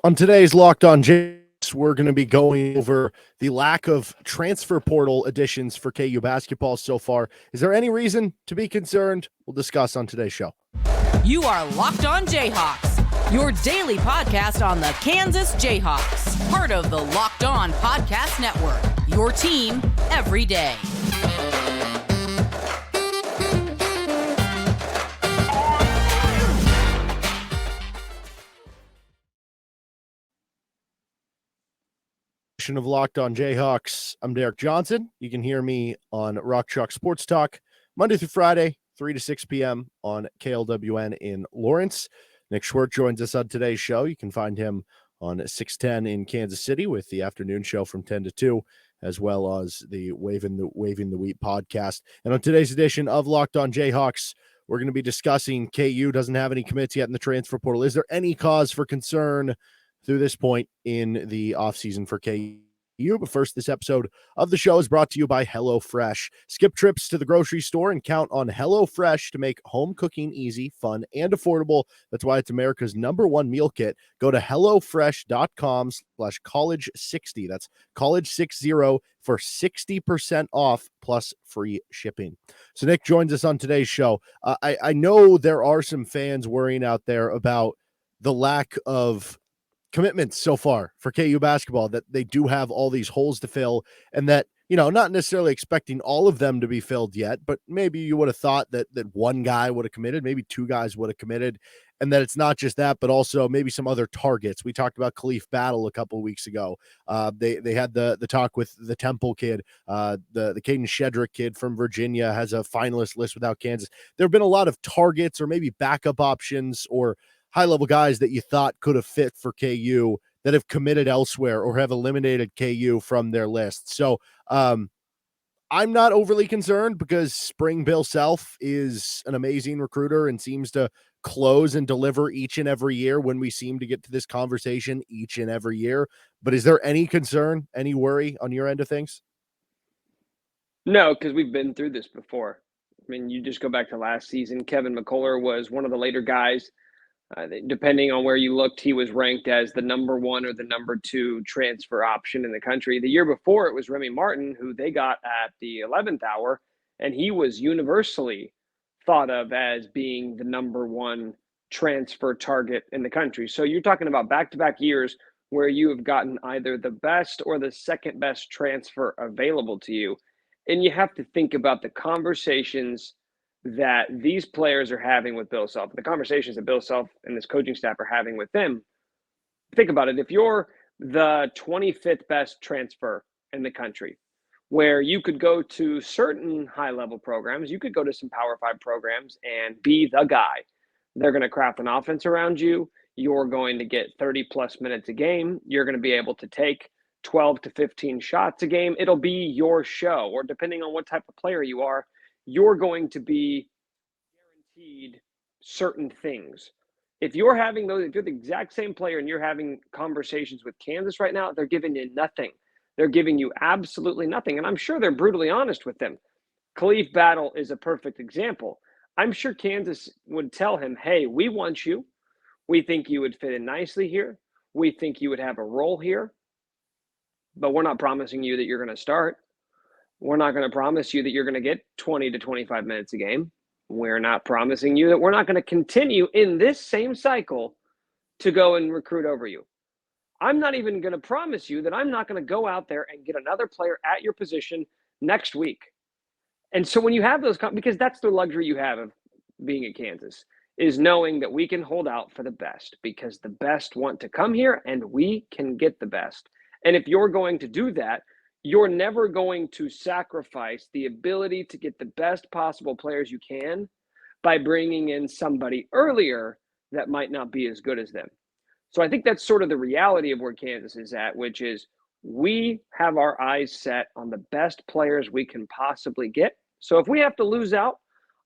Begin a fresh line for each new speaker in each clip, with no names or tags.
On today's Locked On Jayhawks, we're going to be going over the lack of transfer portal additions for KU basketball so far. Is there any reason to be concerned? We'll discuss on today's show.
You are Locked On Jayhawks, your daily podcast on the Kansas Jayhawks, part of the Locked On Podcast Network, your team every day.
Of Locked On Jayhawks. I'm Derek Johnson. You can hear me on Rock Chalk Sports Talk Monday through Friday, 3 to 6 p.m. on KLWN in Lawrence. Nick Schwartz joins us on today's show. You can find him on 610 in Kansas City with the afternoon show from 10 to 2, as well as the Waving the Wheat podcast. And on today's edition of Locked On Jayhawks, we're going to be discussing KU doesn't have any commits yet in the transfer portal. Is there any cause for concern through this point in the offseason for KU? But first, this episode of the show is brought to you by HelloFresh. Skip trips to the grocery store and count on HelloFresh to make home cooking easy, fun, and affordable. That's why it's America's #1 meal kit. Go to HelloFresh.com/college60. That's college60 for 60% off plus free shipping. So Nick joins us on today's show. I know there are some fans worrying out there about the lack of commitments so far for KU basketball, that they do have all these holes to fill, and that, you know, not necessarily expecting all of them to be filled yet, but maybe you would have thought that one guy would have committed, maybe two guys would have committed, and that it's not just that, but also maybe some other targets. We talked about Khalif Battle a couple of weeks ago. They had the talk with the Temple kid, the Caden Shedrick kid from Virginia has a finalist list without Kansas. There have been a lot of targets or maybe backup options or high-level guys that you thought could have fit for KU that have committed elsewhere or have eliminated KU from their list. So I'm not overly concerned because Spring Bill Self is an amazing recruiter and seems to close and deliver each and every year when we seem to get to this conversation each and every year. But is there any concern, any worry on your end of things?
No, because we've been through this before. I mean, you just go back to last season. Kevin McCullough was one of the later guys. Depending on where you looked, he was ranked as the #1 or the #2 transfer option in the country. The year before, it was Remy Martin, who they got at the 11th hour, and he was universally thought of as being the #1 transfer target in the country. So you're talking about back-to-back years where you have gotten either the best or the second best transfer available to you. And you have to think about the conversations that these players are having with Bill Self, the conversations that Bill Self and this coaching staff are having with them. Think about it. If you're the 25th best transfer in the country, where you could go to certain high-level programs, you could go to some Power 5 programs and be the guy. They're going to craft an offense around you. You're going to get 30-plus minutes a game. You're going to be able to take 12 to 15 shots a game. It'll be your show, or depending on what type of player you are, you're going to be guaranteed certain things. If you're having those, if you're the exact same player and you're having conversations with Kansas right now, they're giving you nothing. They're giving you absolutely nothing. And I'm sure they're brutally honest with them. Khalif Battle is a perfect example. I'm sure Kansas would tell him, hey, we want you. We think you would fit in nicely here. We think you would have a role here. But we're not promising you that you're going to start. We're not going to promise you that you're going to get 20 to 25 minutes a game. We're not promising you that we're not going to continue in this same cycle to go and recruit over you. I'm not even going to promise you that I'm not going to go out there and get another player at your position next week. And so when you have those, because that's the luxury you have of being at Kansas, is knowing that we can hold out for the best because the best want to come here and we can get the best. And if you're going to do that, you're never going to sacrifice the ability to get the best possible players you can by bringing in somebody earlier that might not be as good as them. So I think that's sort of the reality of where Kansas is at, which is we have our eyes set on the best players we can possibly get. So if we have to lose out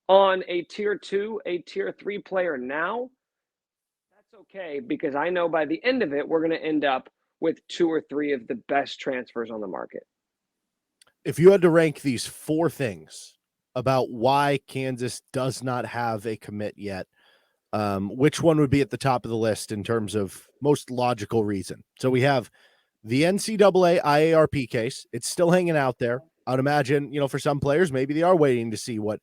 on a tier 2, a tier 3 player now, that's okay, because I know by the end of it, we're going to end up with 2 or 3 of the best transfers on the market.
If you had to rank these 4 things about why Kansas does not have a commit yet, which one would be at the top of the list in terms of most logical reason? So we have the NCAA IARP case. It's still hanging out there. I'd imagine, for some players, maybe they are waiting to see what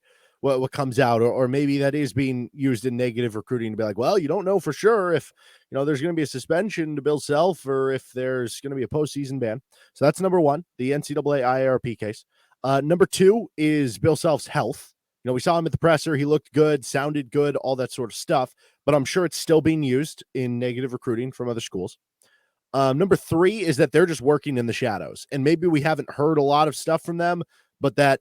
comes out, or maybe that is being used in negative recruiting to be like, well, you don't know for sure if, there's going to be a suspension to Bill Self or if there's going to be a postseason ban. So that's number one, the NCAA IARP case. Number two is Bill Self's health. We saw him at the presser. He looked good, sounded good, all that sort of stuff, but I'm sure it's still being used in negative recruiting from other schools. Number three is that they're just working in the shadows, and maybe we haven't heard a lot of stuff from them, but that,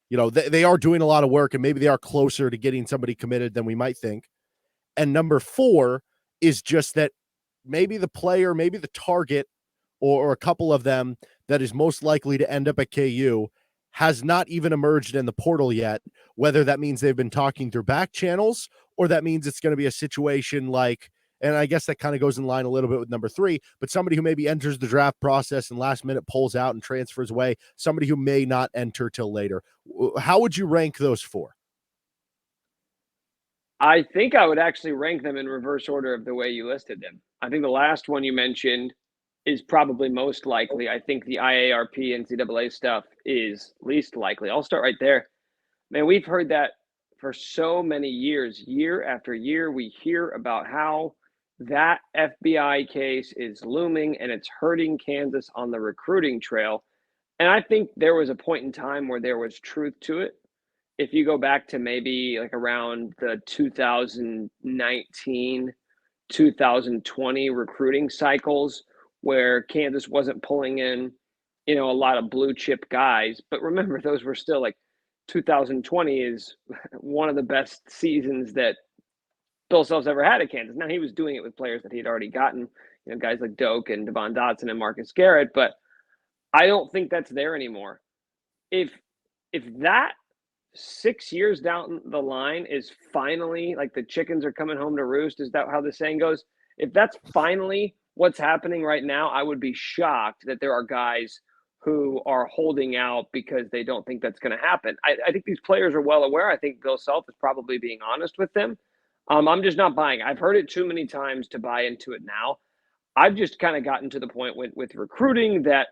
they are doing a lot of work, and maybe they are closer to getting somebody committed than we might think. And number four is just that maybe the player, maybe the target, or a couple of them that is most likely to end up at KU has not even emerged in the portal yet, whether that means they've been talking through back channels or that means it's going to be a situation like, and I guess that kind of goes in line a little bit with number three, but somebody who maybe enters the draft process and last minute pulls out and transfers away, somebody who may not enter till later. How would you rank those four?
I think I would actually rank them in reverse order of the way you listed them. I think the last one you mentioned is probably most likely. I think the IARP NCAA stuff is least likely. I'll start right there. Man, we've heard that for so many years. Year after year, we hear about how that FBI case is looming and it's hurting Kansas on the recruiting trail. And I think there was a point in time where there was truth to it. If you go back to maybe like around the 2019, 2020 recruiting cycles where Kansas wasn't pulling in, a lot of blue chip guys. But remember, those were still like 2020 is one of the best seasons that Bill Self's ever had at Kansas. Now, he was doing it with players that he had already gotten, guys like Doak and Devon Dotson and Marcus Garrett, but I don't think that's there anymore. If that 6 years down the line is finally like the chickens are coming home to roost, is that how the saying goes? If that's finally what's happening right now, I would be shocked that there are guys who are holding out because they don't think that's going to happen. I think these players are well aware. I think Bill Self is probably being honest with them. I'm just not buying. I've heard it too many times to buy into it now. I've just kind of gotten to the point with recruiting that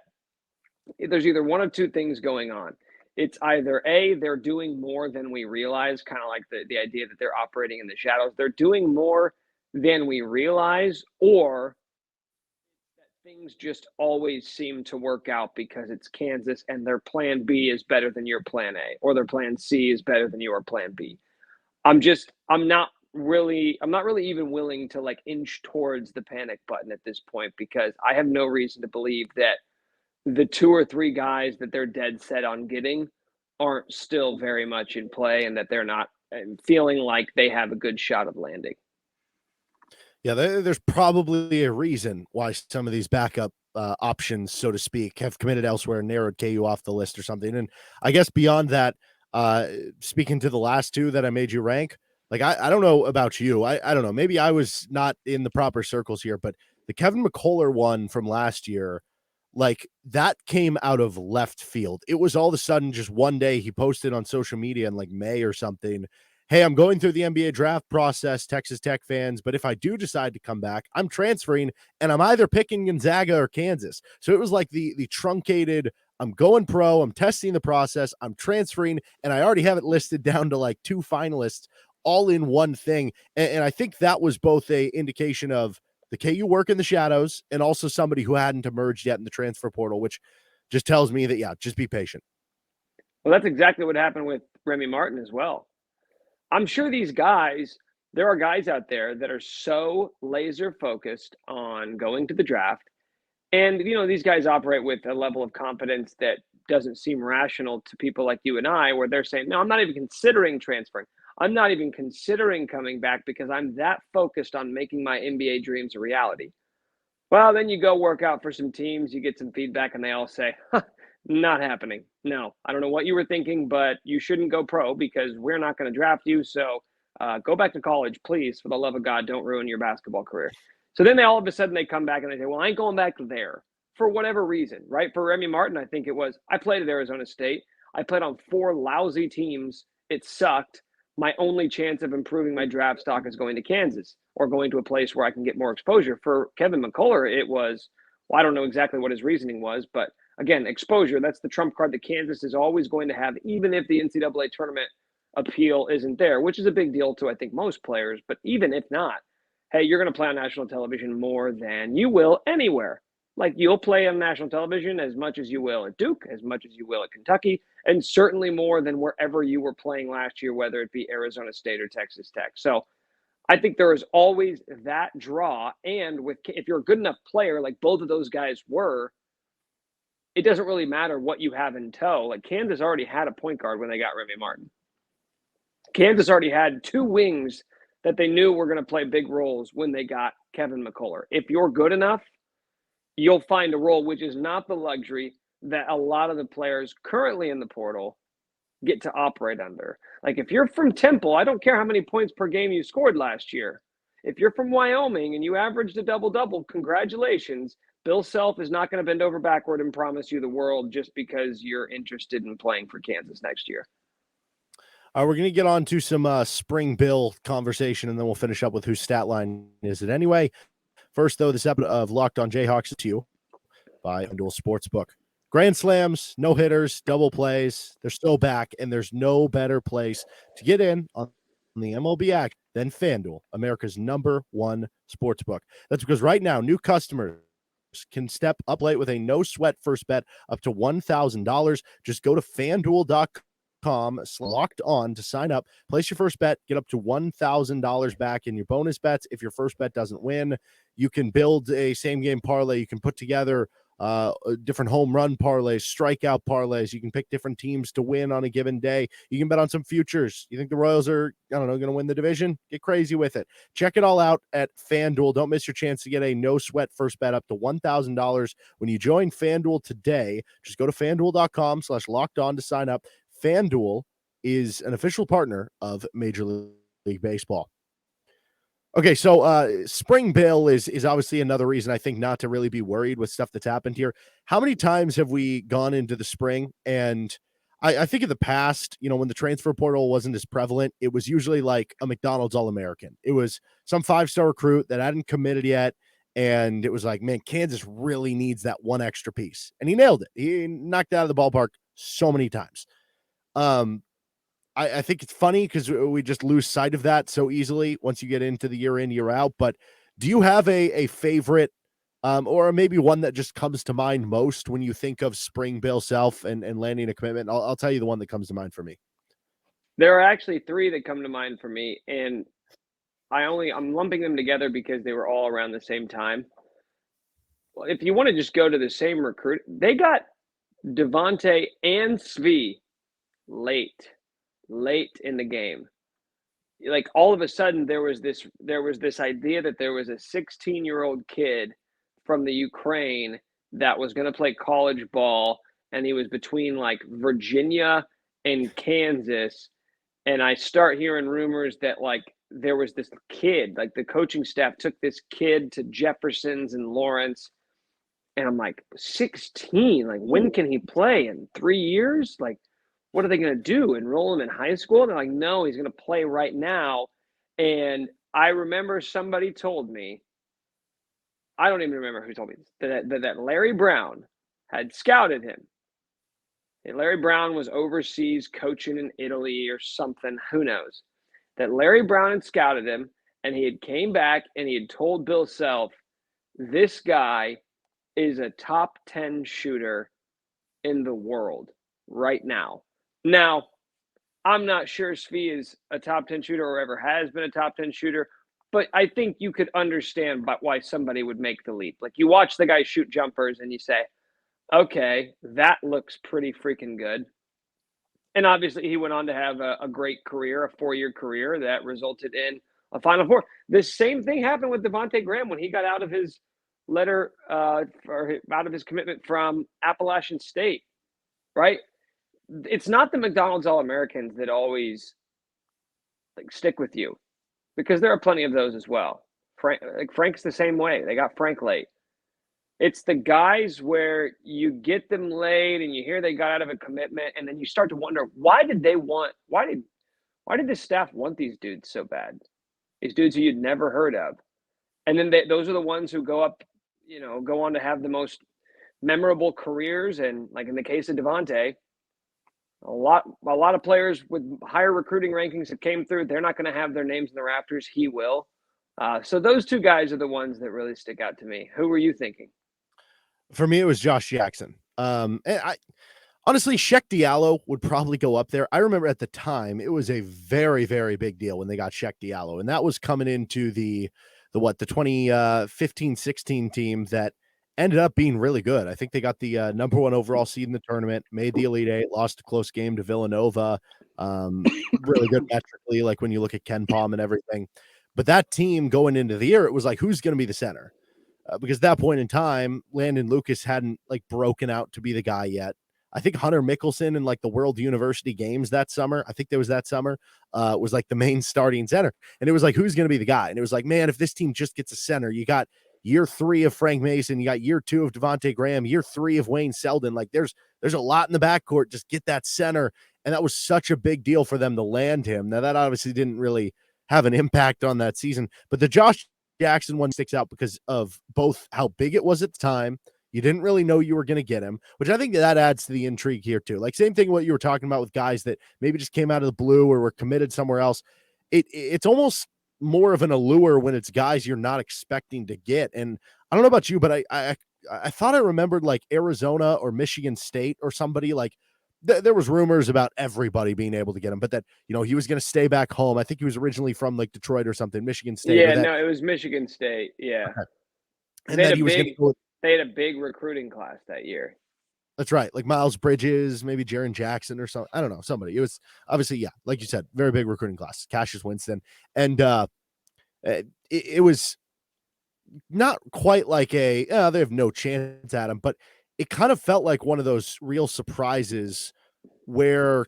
there's either one of two things going on. It's either A, they're doing more than we realize, kind of like the idea that they're operating in the shadows. They're doing more than we realize, or that things just always seem to work out because it's Kansas and their plan B is better than your plan A, or their plan C is better than your plan B. I'm not really even willing to like inch towards the panic button at this point, because I have no reason to believe that the two or three guys that they're dead set on getting aren't still very much in play and that they're not feeling like they have a good shot of landing.
Yeah, there's probably a reason why some of these backup options, so to speak, have committed elsewhere and narrowed KU off the list or something. And I guess beyond that, speaking to the last two that I made you rank, like, I don't know about you. I don't know. Maybe I was not in the proper circles here, but the Kevin McCullough one from last year, like, that came out of left field. It was all of a sudden just one day he posted on social media in like May or something, hey, I'm going through the NBA draft process, Texas Tech fans, but if I do decide to come back, I'm transferring and I'm either picking Gonzaga or Kansas. So it was like the truncated, I'm going pro, I'm testing the process, I'm transferring, and I already have it listed down to like two finalists all in one thing. And I think that was both a indication of the KU work in the shadows and also somebody who hadn't emerged yet in the transfer portal, which just tells me that, yeah, just be patient.
Well, that's exactly what happened with Remy Martin as well. I'm sure these guys, there are guys out there that are so laser focused on going to the draft. And, these guys operate with a level of confidence that doesn't seem rational to people like you and I, where they're saying, no, I'm not even considering transferring. I'm not even considering coming back because I'm that focused on making my NBA dreams a reality. Well, then you go work out for some teams, you get some feedback, and they all say, not happening. No, I don't know what you were thinking, but you shouldn't go pro because we're not going to draft you. So go back to college, please. For the love of God, don't ruin your basketball career. So then all of a sudden they come back and they say, well, I ain't going back there for whatever reason, right? For Remy Martin, I think it was, I played at Arizona State. I played on 4 lousy teams. It sucked. my only chance of improving my draft stock is going to Kansas or going to a place where I can get more exposure. For Kevin McCullough, it was, well, I don't know exactly what his reasoning was, but again, exposure, that's the trump card that Kansas is always going to have, even if the NCAA tournament appeal isn't there, which is a big deal to, I think, most players. But even if not, hey, you're going to play on national television more than you will anywhere. Like, you'll play on national television as much as you will at Duke, as much as you will at Kentucky, and certainly more than wherever you were playing last year, whether it be Arizona State or Texas Tech. So I think there is always that draw. And if you're a good enough player, like both of those guys were, it doesn't really matter what you have in tow. Like, Kansas already had a point guard when they got Remy Martin. Kansas already had two wings that they knew were going to play big roles when they got Kevin McCullough. If you're good enough, you'll find a role, which is not the luxury that a lot of the players currently in the portal get to operate under. Like, if you're from Temple, I don't care how many points per game you scored last year. If you're from Wyoming and you averaged a double-double, congratulations. Bill Self is not going to bend over backward and promise you the world just because you're interested in playing for Kansas next year.
We're going to get on to some spring Bill conversation, and then we'll finish up with whose stat line is it anyway. First, though, this episode of Locked On Jayhawks is to you by FanDuel Sportsbook. Grand slams, no hitters, double plays, they're still back, and there's no better place to get in on the MLB act than FanDuel, America's #1 sportsbook. That's because right now, new customers can step up late with a no-sweat first bet up to $1,000. Just go to FanDuel.com/locked on to sign up, place your first bet, get up to $1,000 back in your bonus bets. If your first bet doesn't win, you can build a same game parlay. You can put together different home run parlays, strikeout parlays. You can pick different teams to win on a given day. You can bet on some futures. You think the Royals are, going to win the division? Get crazy with it. Check it all out at FanDuel. Don't miss your chance to get a no sweat first bet up to $1,000 when you join FanDuel today. Just go to FanDuel.com/locked on to sign up. FanDuel is an official partner of Major League Baseball. Okay, so spring Bill is obviously another reason I think not to really be worried with stuff that's happened here. How many times have we gone into the spring? And I think in the past, when the transfer portal wasn't as prevalent, it was usually like a McDonald's All-American. It was some 5-star recruit that hadn't committed yet. And it was like, man, Kansas really needs that one extra piece. And he nailed it. He knocked it out of the ballpark so many times. I think it's funny because we just lose sight of that so easily once you get into the year in, year out. But do you have a favorite or maybe one that just comes to mind most when you think of spring Bill Self and landing a commitment? I'll tell you the one that comes to mind for me.
There are actually three that come to mind for me, and I'm lumping them together because they were all around the same time. Well, if you want to just go to the same recruit, they got Devontae and Svi late in the game. Like, all of a sudden there was this idea that there was a 16-year-old kid from the Ukraine that was going to play college ball, and he was between like Virginia and Kansas. And I start hearing rumors that like there was this kid, like the coaching staff took this kid to Jefferson's and Lawrence. And I'm like, 16, like, when can he play? In 3 years? Like, what are they going to do? Enroll him in high school? And they're like, no, he's going to play right now. And I remember somebody told me, I don't even remember who told me this, that Larry Brown had scouted him. And Larry Brown was overseas coaching in Italy or something, who knows. That Larry Brown had scouted him, and he had came back and he had told Bill Self, this guy is a top 10 shooter in the world right now. Now, I'm not sure Svi is a top 10 shooter or ever has been a top 10 shooter, but I think you could understand why somebody would make the leap. Like, you watch the guy shoot jumpers and you say, okay, that looks pretty freaking good. And obviously he went on to have a great career, a 4-year career that resulted in a Final Four. The same thing happened with Devontae Graham when he got out of his letter or out of his commitment from Appalachian State, right? It's not the McDonald's All-Americans that always like stick with you, because there are plenty of those as well. Frank's the same way. They got Frank late. It's the guys where you get them late and you hear they got out of a commitment, and then you start to wonder, why did why did the staff want these dudes so bad? These dudes who you'd never heard of. And then those are the ones who go on to have the most memorable careers. And like in the case of Devontae, a lot of players with higher recruiting rankings that came through, they're not going to have their names in the rafters. He will. So those two guys are the ones that really stick out to me. Who were you thinking?
For me, it was Josh Jackson. And I honestly, Sheck Diallo would probably go up there. I remember at the time it was a very, very big deal when they got Sheck Diallo, and that was coming into the 2015-16 team that ended up being really good. I think they got the number 1 overall seed in the tournament, made the Elite Eight, lost a close game to Villanova. Really good metrically, like when you look at Ken Palm and everything. But that team going into the year, it was like, who's going to be the center? Because at that point in time, Landon Lucas hadn't like broken out to be the guy yet. I think Hunter Mickelson in like the World University Games that summer, I think there was that summer, was like the main starting center. And it was like, who's going to be the guy? And it was like, man, if this team just gets a center, you got year 3 of Frank Mason, you got year 2 of Devontae Graham, year 3 of Wayne Selden. Like there's a lot in the backcourt. Just get that center. And that was such a big deal for them to land him. Now that obviously didn't really have an impact on that season, but the Josh Jackson one sticks out because of both how big it was at the time. You didn't really know you were going to get him, which I think that adds to the intrigue here too. Like same thing what you were talking about with guys that maybe just came out of the blue or were committed somewhere else. It's almost more of an allure when it's guys you're not expecting to get. And I don't know about you, but I thought I remembered like Arizona or Michigan State or somebody like there was rumors about everybody being able to get him, but that, he was going to stay back home. I think he was originally from like Detroit or something, Michigan State.
Yeah, no, it was Michigan State. Yeah.
Okay. And then
they had a big recruiting class that year.
That's right. Like Miles Bridges, maybe Jaren Jackson or something. I don't know. Somebody. It was obviously, yeah, like you said, very big recruiting class. Cassius Winston. And it was not quite like they have no chance at him, but it kind of felt like one of those real surprises where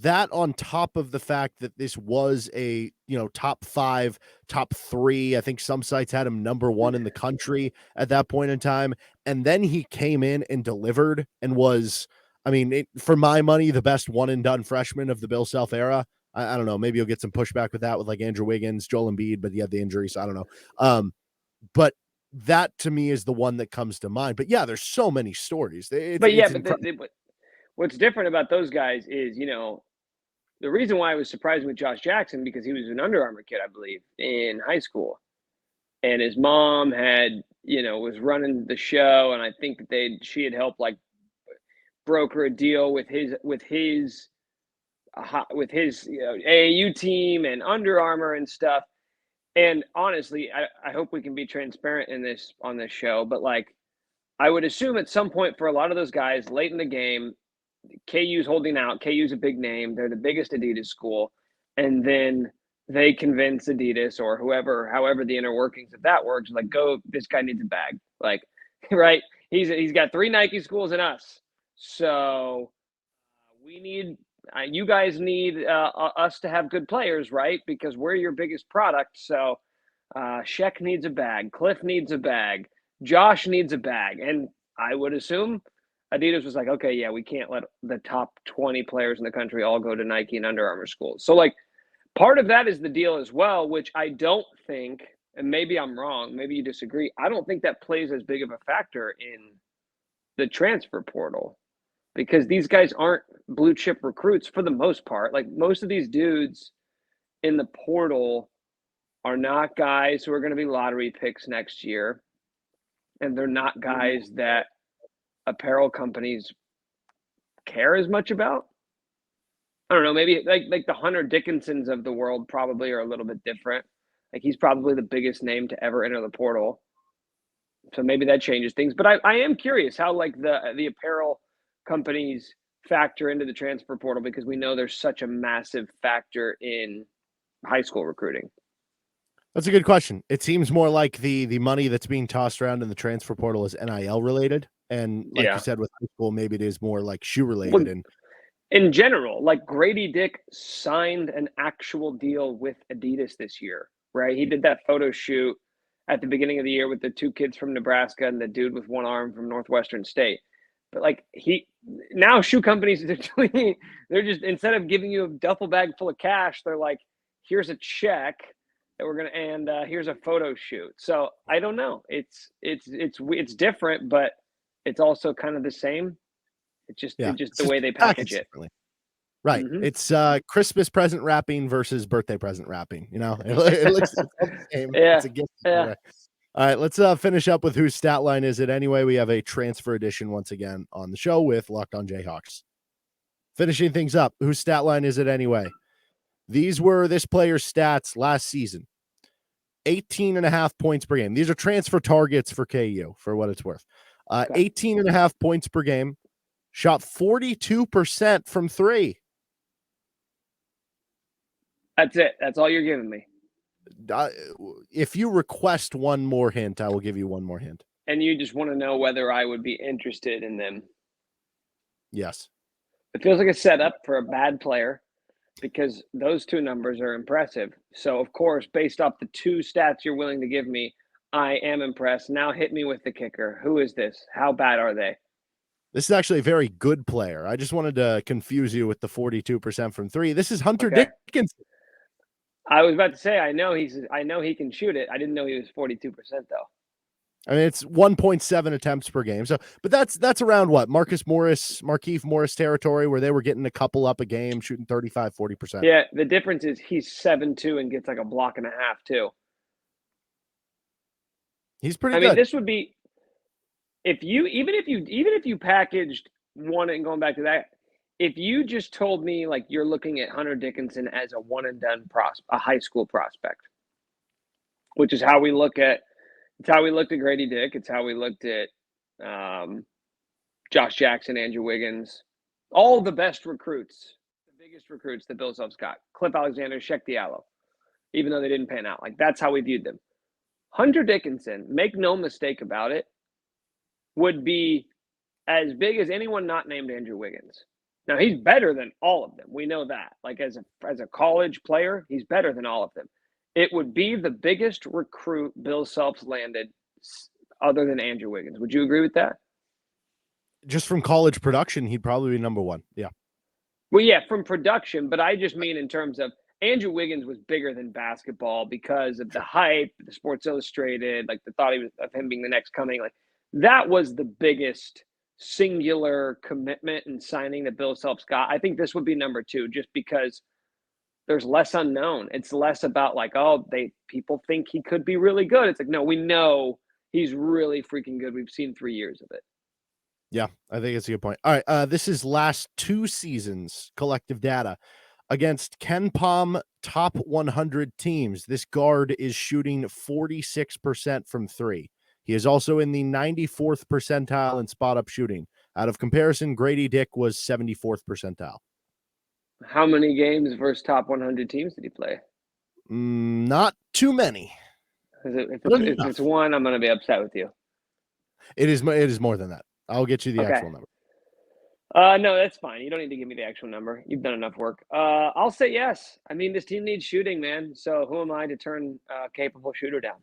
that on top of the fact that this was a, top 5, top 3, I think some sites had him number 1 in the country at that point in time. And then he came in and delivered and was, for my money, the best one and done freshman of the Bill Self era. I don't know. Maybe you'll get some pushback with that with like Andrew Wiggins, Joel Embiid, but he had the injury. So I don't know. But that to me is the one that comes to mind. But yeah, there's so many stories.
But what's different about those guys is, the reason why I was surprised with Josh Jackson, because he was an Under Armour kid, I believe, in high school. And his mom had, was running the show. And I think that she had helped like broker a deal with his AAU team and Under Armour and stuff. And honestly, I hope we can be transparent on this show, but like, I would assume at some point for a lot of those guys late in the game, KU's holding out. KU's a big name. They're the biggest Adidas school. And then they convince Adidas or however the inner workings of that works, like, go, this guy needs a bag. Like, right? He's got 3 Nike schools and us. So you guys need us to have good players, right? Because we're your biggest product. So Sheck needs a bag. Cliff needs a bag. Josh needs a bag. And I would assume Adidas was like, okay, yeah, we can't let the top 20 players in the country all go to Nike and Under Armour schools. So like part of that is the deal as well, which I don't think, and maybe I'm wrong, maybe you disagree, I don't think that plays as big of a factor in the transfer portal, because these guys aren't blue chip recruits for the most part. Like most of these dudes in the portal are not guys who are going to be lottery picks next year. And they're not guys that apparel companies care as much about. I don't know, maybe like the Hunter Dickinsons of the world probably are a little bit different. Like he's probably the biggest name to ever enter the portal. So maybe that changes things. But I am curious how like the apparel companies factor into the transfer portal, because we know there's such a massive factor in high school recruiting.
That's a good question. It seems more like the money that's being tossed around in the transfer portal is NIL related. And like you said, with high school, maybe it is more like shoe related.
Well,
and
in general, like Grady Dick signed an actual deal with Adidas this year, right? He did that photo shoot at the beginning of the year with the 2 kids from Nebraska and the dude with 1 arm from Northwestern State. But like now shoe companies, they're just, instead of giving you a duffel bag full of cash, they're like, here's a check that we're going to, and here's a photo shoot. So I don't know. It's different, but it's also kind of the same. It's just the way they package it.
Right. Mm-hmm. It's Christmas present wrapping versus birthday present wrapping. You know, it looks the same.
Yeah.
It's a gift.
Yeah.
All right, let's finish up with whose stat line is it anyway. We have a transfer edition once again on the show with Locked On Jayhawks. Finishing things up, whose stat line is it anyway? These were this player's stats last season. 18.5 points per game. These are transfer targets for KU, for what it's worth. 18.5 points per game. Shot 42% from three.
That's it. That's all you're giving me.
If you request one more hint, I will give you one more hint.
And you just want to know whether I would be interested in them.
Yes.
It feels like a setup for a bad player because those two numbers are impressive. So, of course, based off the two stats you're willing to give me, I am impressed. Now hit me with the kicker. Who is this? How bad are they?
This is actually a very good player. I just wanted to confuse you with the 42% from three. This is Hunter Dickinson.
I was about to say, I know he can shoot it. I didn't know he was 42% though.
I mean, it's 1.7 attempts per game. So, but that's around what Markieff Morris territory where they were getting a couple up a game, shooting 35, 40%.
Yeah. The difference is he's 7'2" and gets like a block and a half too.
He's pretty good.
I mean, this would be, even if you packaged one, and going back to that, if you just told me like you're looking at Hunter Dickinson as a one and done a high school prospect, which is how we look at, it's how we looked at Grady Dick. It's how we looked at Josh Jackson, Andrew Wiggins, all the best recruits, the biggest recruits that Bill Self's got, Cliff Alexander, Sheck Diallo, even though they didn't pan out. Like that's how we viewed them. Hunter Dickinson, make no mistake about it, would be as big as anyone not named Andrew Wiggins. Now, he's better than all of them. We know that. Like, as a college player, he's better than all of them. It would be the biggest recruit Bill Self's landed other than Andrew Wiggins. Would you agree with that?
Just from college production, he'd probably be number one. Yeah.
Well, yeah, from production. But I just mean in terms of Andrew Wiggins was bigger than basketball because of the hype, the Sports Illustrated, like the thought of him being the next coming. Like, that was the biggest singular commitment and signing that Bill Self's got. I think this would be number two, just because there's less unknown. It's less about like, people think he could be really good. It's like, no, we know he's really freaking good. We've seen 3 years of it.
Yeah, I think it's a good point. All right, this is last two seasons collective data against KenPom top 100 teams. This guard is shooting 46% from three. He is also in the 94th percentile in spot-up shooting. Out of comparison, Grady Dick was 74th percentile.
How many games versus top 100 teams did he play?
Not too many.
If it's one, I'm going to be upset with you.
It is more than that. I'll get you the actual number.
No, that's fine. You don't need to give me the actual number. You've done enough work. I'll say yes. I mean, this team needs shooting, man. So who am I to turn a capable shooter down?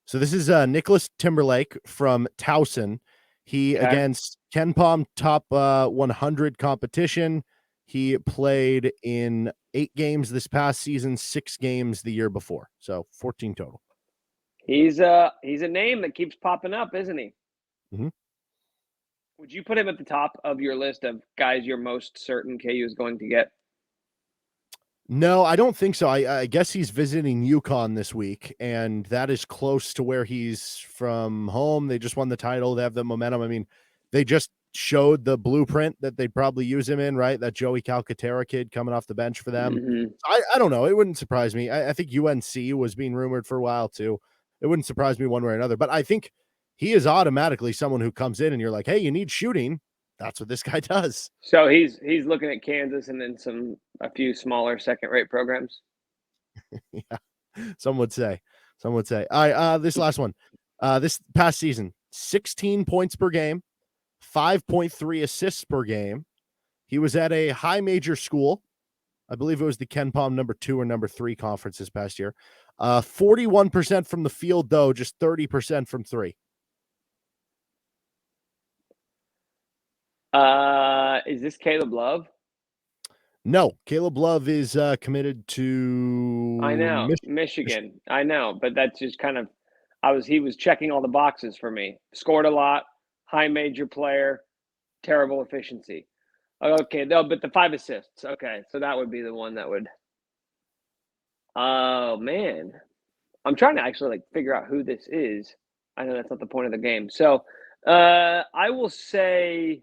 So this is Nicholas Timberlake from Towson. He against KenPom top 100 competition. He played in 8 games this past season, 6 games the year before. So 14 total.
He's a name that keeps popping up, isn't he?
Mm-hmm.
Would you put him at the top of your list of guys you're most certain KU is going to get?
No, I don't think so. I guess he's visiting UConn this week, and that is close to where he's from home. They just won the title. They have the momentum. I mean, they just showed the blueprint that they'd probably use him in, right? That Joey Calcaterra kid coming off the bench for them. Mm-hmm. I don't know. It wouldn't surprise me. I think UNC was being rumored for a while too. It wouldn't surprise me one way or another, but I think he is automatically someone who comes in and you're like, hey, you need shooting. That's what this guy does.
So he's looking at Kansas and then a few smaller second-rate programs.
Yeah, some would say. All right, this last one. This past season, 16 points per game, 5.3 assists per game. He was at a high major school. I believe it was the KenPom number 2 or number 3 conference this past year. 41% from the field, though, just 30% from three.
Is this Caleb Love?
No, Caleb Love is committed to
I know, Michigan. I know, but that's just kind of he was checking all the boxes for me. Scored a lot, high major player, terrible efficiency. Okay, no, but the 5 assists. Okay, so that would be the one that would. Oh man, I'm trying to actually figure out who this is. I know that's not the point of the game. So, I will say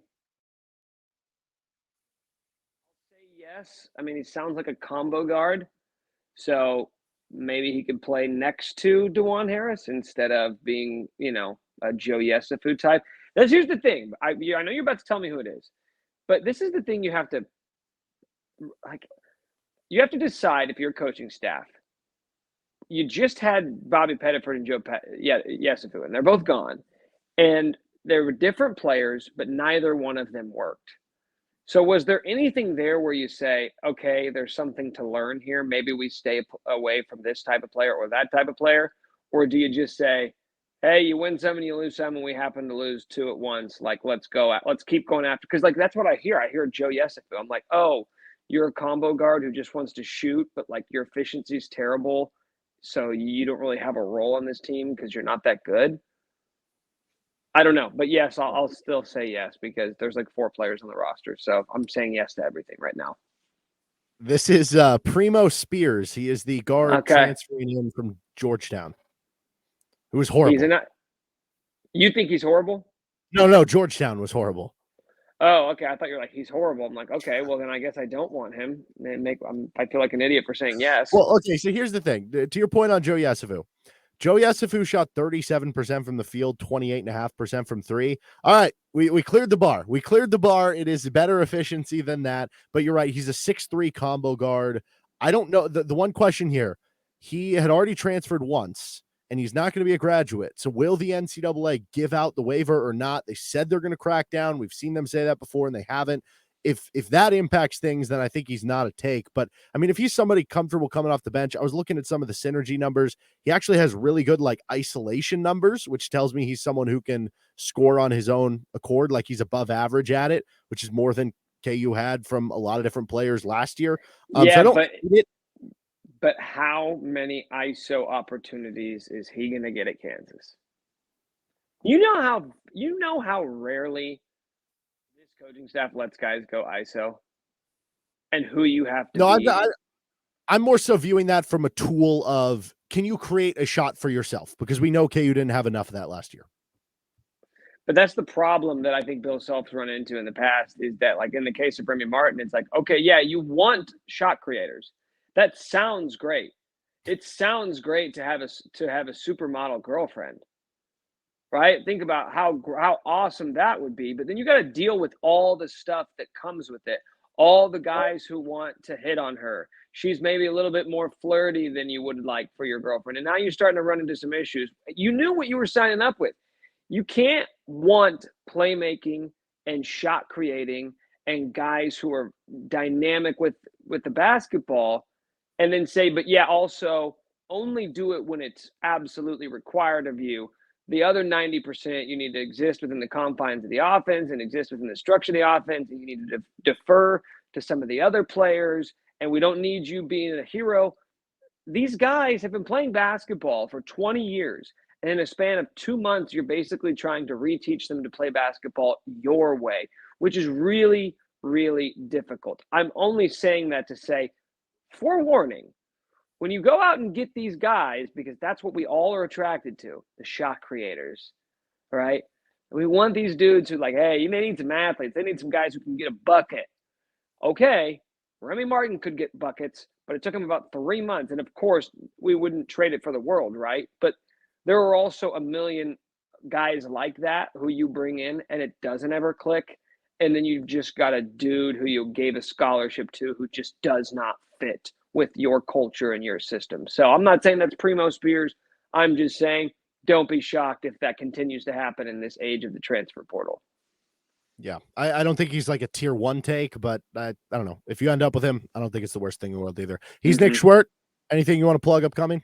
yes. I mean, he sounds like a combo guard, so maybe he could play next to DeJuan Harris instead of being, a Joe Yesufu type. Here's the thing. I know you're about to tell me who it is, but this is the thing you have to decide if you're a coaching staff. You just had Bobby Pettiford and Joe Yesufu, and they're both gone. And they were different players, but neither one of them worked. So was there anything there where you say, okay, there's something to learn here? Maybe we stay away from this type of player or that type of player? Or do you just say, hey, you win some and you lose some and we happen to lose 2 at once. Let's keep going after. Because that's what I hear. I hear Joe Yesufu. I'm like, oh, you're a combo guard who just wants to shoot, but your efficiency is terrible. So you don't really have a role on this team because you're not that good. I don't know, but yes, I'll still say yes because there's 4 players on the roster. So I'm saying yes to everything right now.
This is Primo Spears. He is the guard transferring in from Georgetown. Who was horrible.
You think he's horrible?
No, Georgetown was horrible.
Oh, okay. I thought you were he's horrible. I'm okay, well, then I guess I don't want him. I feel like an idiot for saying yes.
Well, okay, so here's the thing. To your point on Joe Yesufu. Joe Yesufu shot 37% from the field, 28.5% from 3. All right, we cleared the bar. It is better efficiency than that, but you're right. He's a 6'3" combo guard. I don't know. The one question here, he had already transferred once, and he's not going to be a graduate. So will the NCAA give out the waiver or not? They said they're going to crack down. We've seen them say that before, and they haven't. If that impacts things, then I think he's not a take. But, I mean, if he's somebody comfortable coming off the bench, I was looking at some of the synergy numbers. He actually has really good, isolation numbers, which tells me he's someone who can score on his own accord. He's above average at it, which is more than KU had from a lot of different players last year.
But how many ISO opportunities is he going to get at Kansas? You know how rarely this coaching staff lets guys go ISO, and who you have to.
No, I'm more so viewing that from a tool of, can you create a shot for yourself? Because we know KU didn't have enough of that last year.
But that's the problem that I think Bill Self's run into in the past is that, in the case of Remy Martin, it's okay, yeah, you want shot creators. That sounds great. It sounds great to have a supermodel girlfriend, right? Think about how awesome that would be. But then you got to deal with all the stuff that comes with it. All the guys who want to hit on her. She's maybe a little bit more flirty than you would like for your girlfriend. And now you're starting to run into some issues. You knew what you were signing up with. You can't want playmaking and shot creating and guys who are dynamic with the basketball and then say, but yeah, also only do it when it's absolutely required of you. The other 90%, you need to exist within the confines of the offense and exist within the structure of the offense. And you need to defer to some of the other players. And we don't need you being a hero. These guys have been playing basketball for 20 years. And in a span of 2 months, you're basically trying to reteach them to play basketball your way, which is really, really difficult. I'm only saying that to say, forewarning, when you go out and get these guys, because that's what we all are attracted to, the shot creators, right? We want these dudes who hey, they need some athletes. They need some guys who can get a bucket. Okay, Remy Martin could get buckets, but it took him about 3 months. And of course, we wouldn't trade it for the world, right? But there are also a million guys like that who you bring in and it doesn't ever click. And then you've just got a dude who you gave a scholarship to who just does not fit with your culture and your system. So I'm not saying that's Primo Spears. I'm just saying don't be shocked if that continues to happen in this age of the transfer portal.
Yeah, I don't think he's a tier 1 take, but I don't know. If you end up with him, I don't think it's the worst thing in the world either. He's Nick Schwert. Anything you want to plug upcoming?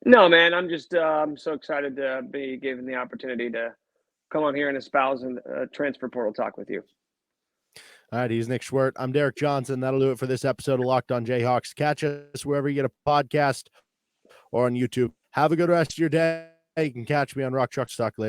No, man. I'm just I'm so excited to be given the opportunity to come on here and espouse and transfer portal talk with you.
All right, he's Nick Schwert. I'm Derek Johnson. That'll do it for this episode of Locked On Jayhawks. Catch us wherever you get a podcast or on YouTube. Have a good rest of your day. You can catch me on Rock Truck Stock later.